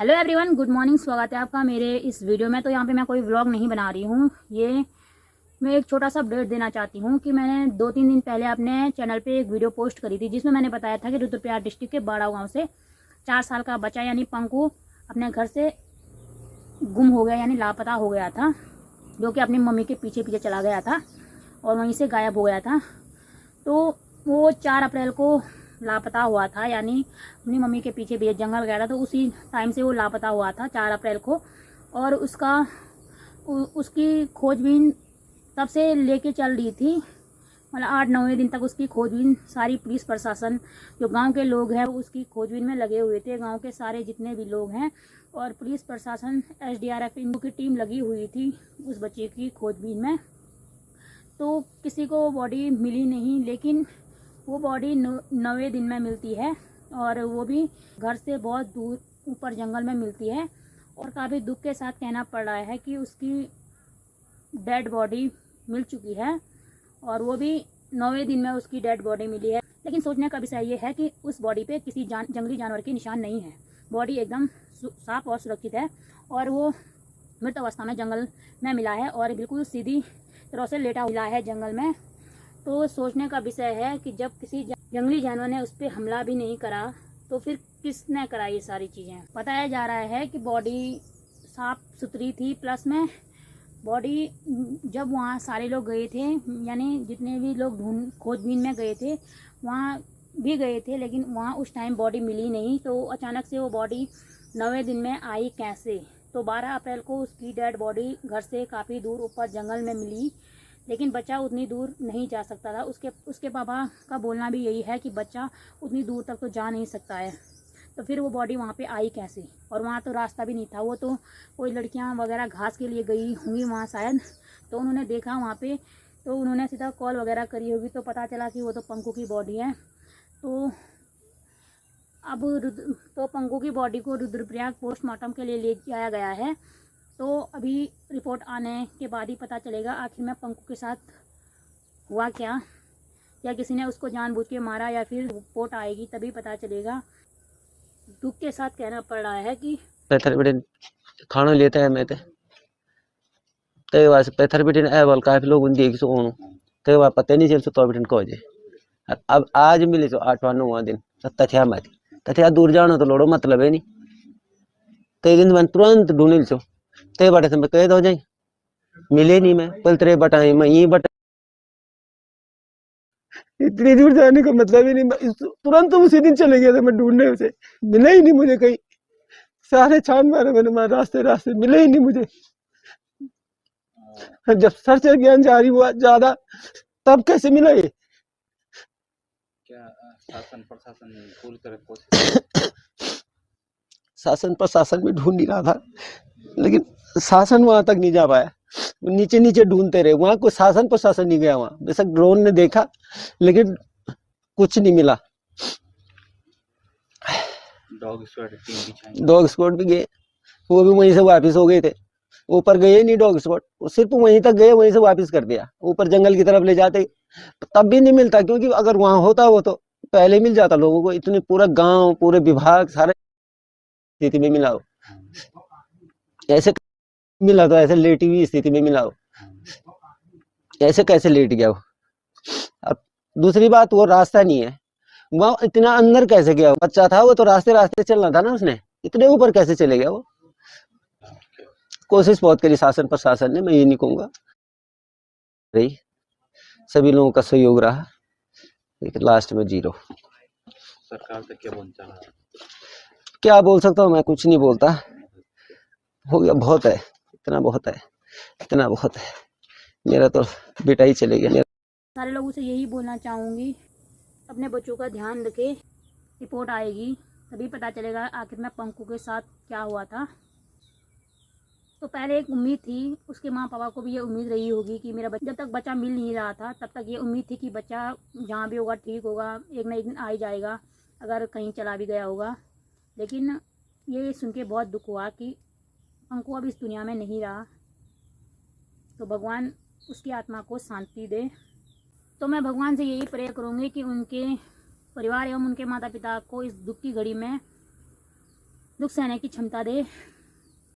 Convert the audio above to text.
Hello everyone, good morning. स्वागत है आपका मेरे इस वीडियो में। तो यहाँ पे मैं कोई व्लॉग नहीं बना रही हूँ। ये मैं एक छोटा सा अपडेट देना चाहती हूँ कि मैंने 2-3 दिन पहले अपने चैनल पे एक वीडियो पोस्ट करी थी, जिसमें मैंने बताया था कि रुद्रप्रयाग डिस्ट्रिक्ट के बाड़ा गाँव से 4 साल का बच्चा यानी पंकु अपने घर से गुम हो गया यानी लापता हो गया था, जो कि अपनी मम्मी के पीछे पीछे चला गया था और वहीं से गायब हो गया था। तो वो 4 अप्रैल को लापता हुआ था, यानी अपनी मम्मी के पीछे भी जंगल गया था। तो उसी टाइम से वो लापता हुआ था 4 अप्रैल को, और उसकी खोजबीन तब से लेके चल रही थी। मतलब 8-9 दिन तक उसकी खोजबीन सारी पुलिस प्रशासन, जो गांव के लोग हैं, उसकी खोजबीन में लगे हुए थे। गांव के सारे जितने भी लोग हैं और पुलिस प्रशासन, SDRF, इनको की टीम लगी हुई थी उस बच्चे की खोजबीन में। तो किसी को बॉडी मिली नहीं, लेकिन वो बॉडी 9वें दिन में मिलती है, और वो भी घर से बहुत दूर ऊपर जंगल में मिलती है। और काफ़ी दुख के साथ कहना पड़ रहा है कि उसकी डेड बॉडी मिल चुकी है, और वो भी 9वें दिन में उसकी डेड बॉडी मिली है। लेकिन सोचने का विषय ये है कि उस बॉडी पे किसी जंगली जानवर के निशान नहीं है। बॉडी एकदम साफ और सुरक्षित है, और वो मृत अवस्था में जंगल में मिला है और बिल्कुल सीधी तरह से लेटा मिला है जंगल में। तो सोचने का विषय है कि जब किसी जंगली जानवर ने उस पर हमला भी नहीं करा, तो फिर किसने करा ये सारी चीज़ें। बताया जा रहा है कि बॉडी साफ सुथरी थी, प्लस में बॉडी जब वहाँ सारे लोग गए थे, यानी जितने भी लोग खोजबीन में गए थे वहाँ भी गए थे, लेकिन वहाँ उस टाइम बॉडी मिली नहीं। तो अचानक से वो बॉडी 9वें दिन में आई कैसे? तो 12 अप्रैल को उसकी डेड बॉडी घर से काफ़ी दूर ऊपर जंगल में मिली, लेकिन बच्चा उतनी दूर नहीं जा सकता था। उसके पापा का बोलना भी यही है कि बच्चा उतनी दूर तक तो जा नहीं सकता है। तो फिर वो बॉडी वहाँ पे आई कैसे? और वहाँ तो रास्ता भी नहीं था। वो तो कोई लड़कियाँ वगैरह घास के लिए गई होंगी वहाँ शायद, तो उन्होंने देखा वहाँ पे, तो उन्होंने सीधा कॉल वगैरह करी होगी, तो पता चला कि वो तो पंकु की बॉडी है। तो अब पंकु की बॉडी को रुद्रप्रयाग पोस्टमार्टम के लिए ले जाया गया है। तो अभी रिपोर्ट आने के बाद ही पता चलेगा आखिर में पंकु के साथ हुआ क्या, या किसी ने उसको जानबूझ के मारा, या फिर रिपोर्ट आएगी तभी पता चलेगा। दुख के साथ कहना पड़ रहा है कि पैथर बिटिन खाना लेता है मैं ते वास पैथर बिटिन ए वाल काफी लोग उन देख सो ते वा पता नहीं चल सो तो बिटिन को जे अब आज मिले सो 8वां-9वां दिन तथ्या मत तथ्या दूर जानो तो लोड़ो मतलब है नहीं ते दिन मन तुरंत ढूंढिल सो ते बटे से कह दो जाई मिले नहीं मैं पल तेरे बटाई मैं ये बट इतनी दूर जाने का मतलब ही नहीं। तुरंत उसी दिन चले गए थे मैं ढूंढने उसे, मिला ही नहीं मुझे कहीं। सारे छान मारे मैंने, मैं रास्ते रास्ते मिले ही नहीं मुझे। जब सर्च अभियान जारी हुआ ज्यादा, तब कैसे मिला ये? क्या शासन प्रशासन पूरी तरह कोशिश शासन प्रशासन भी ढूंढ ही रहा था, लेकिन शासन वहां तक नहीं जा पाया। नीचे नीचे ढूंढते रहे, वहां कोई शासन प्रशासन नहीं गया। वहां बेशक ड्रोन ने देखा, लेकिन कुछ नहीं मिला। डॉग स्क्वाड टीम बिछाई, डॉग स्क्वाड भी गए, वो भी वहीं से वापिस हो गए थे। ऊपर गए नहीं डॉग स्क्वाड, वो सिर्फ वहीं तक गए, वहीं से वापिस कर दिया। ऊपर जंगल की तरफ ले जाते तब भी नहीं मिलता, क्योंकि अगर वहां होता वो तो पहले मिल जाता लोगों को। इतने पूरा गांव, पूरे विभाग, सारे स्थिति में मिला हो, ऐसे मिला तो ऐसे लेटी हुई स्थिति में मिला हो, ऐसे कैसे लेट गया वो? अब दूसरी बात, वो रास्ता नहीं है, वहां इतना अंदर कैसे गया? बच्चा था वो तो रास्ते रास्ते चलना था ना, उसने इतने ऊपर कैसे चले गया वो? कोशिश बहुत करी शासन प्रशासन ने, मैं ये नहीं कहूंगा रही, सभी लोगों का सहयोग रहा, लेकिन लास्ट में जीरो। सरकार से क्या बोलना चाह रहा है? क्या बोल सकता हूँ मैं? कुछ नहीं बोलता, हो गया, बहुत है, इतना बहुत है, इतना बहुत है। मेरा तो बेटा ही चले गया। सारे लोगों से यही बोलना चाहूँगी, अपने बच्चों का ध्यान रखें। रिपोर्ट आएगी तभी पता चलेगा आखिर में पंकु के साथ क्या हुआ था। तो पहले एक उम्मीद थी, उसके माँ पापा को भी ये उम्मीद रही होगी कि मेरा बच्चा, जब तक बच्चा मिल नहीं रहा था तब तक ये उम्मीद थी कि बच्चा जहाँ भी होगा ठीक होगा, एक ना एक दिन आ ही जाएगा, अगर कहीं चला भी गया होगा। लेकिन ये सुन के बहुत दुख हुआ कि पंकु अब इस दुनिया में नहीं रहा। तो भगवान उसकी आत्मा को शांति दे। तो मैं भगवान से यही प्रे करूँगी कि उनके परिवार एवं उनके माता पिता को इस दुख की घड़ी में दुख सहने की क्षमता दे।